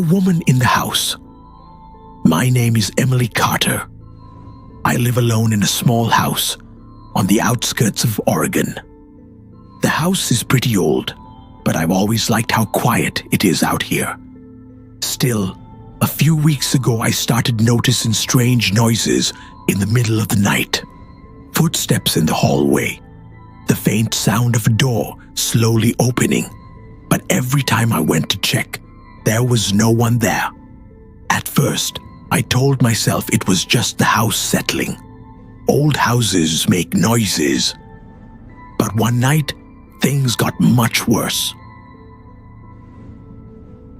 woman in the house. My name is Emily Carter. I live alone in a small house on the outskirts of Oregon. The house is pretty old, but I've always liked how quiet it is out here. Still, a few weeks ago I started noticing strange noises in the middle of the night. Footsteps in the hallway, the faint sound of a door slowly opening, but every time I went to check, there was no one there. At first, I told myself it was just the house settling. Old houses make noises. But one night, things got much worse.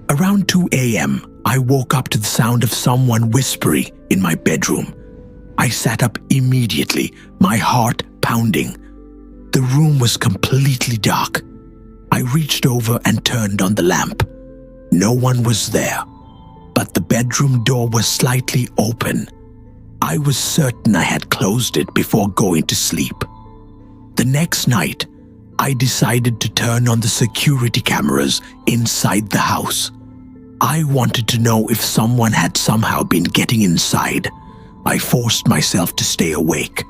Around 2 a.m., I woke up to the sound of someone whispering in my bedroom. I sat up immediately, my heart pounding. The room was completely dark. I reached over and turned on the lamp. No one was there, but the bedroom door was slightly open. I was certain I had closed it before going to sleep. The next night, I decided to turn on the security cameras inside the house. I wanted to know if someone had somehow been getting inside. I forced myself to stay awake.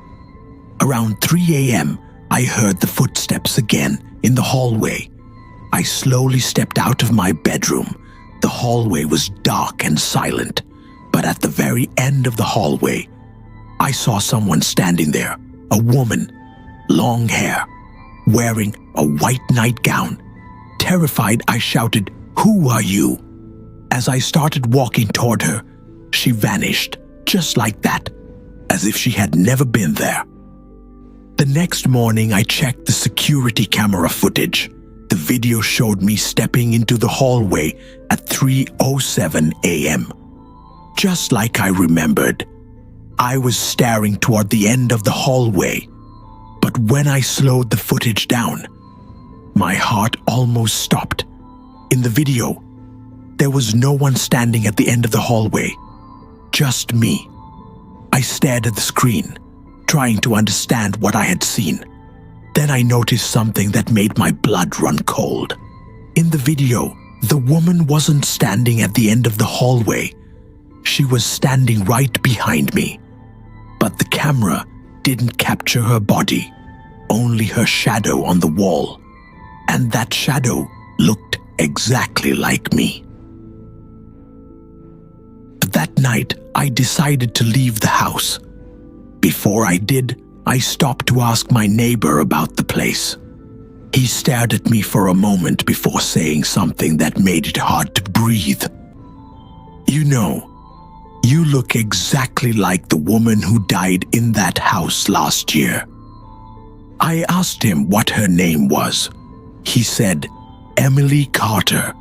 Around 3 a.m., I heard the footsteps again in the hallway. I slowly stepped out of my bedroom. The hallway was dark and silent, but at the very end of the hallway, I saw someone standing there, a woman, long hair, wearing a white nightgown. Terrified, I shouted, "Who are you?" As I started walking toward her, she vanished, just like that, as if she had never been there. The next morning, I checked the security camera footage. The video showed me stepping into the hallway at 3:07 a.m. Just like I remembered, I was staring toward the end of the hallway. But when I slowed the footage down, my heart almost stopped. In the video, there was no one standing at the end of the hallway, just me. I stared at the screen, trying to understand what I had seen. Then I noticed something that made my blood run cold. In the video, the woman wasn't standing at the end of the hallway. She was standing right behind me. But the camera didn't capture her body, only her shadow on the wall. And that shadow looked exactly like me. That night, I decided to leave the house. Before I did, I stopped to ask my neighbor about the place. He stared at me for a moment before saying something that made it hard to breathe. "You know, you look exactly like the woman who died in that house last year." I asked him what her name was. He said, "Emily Carter."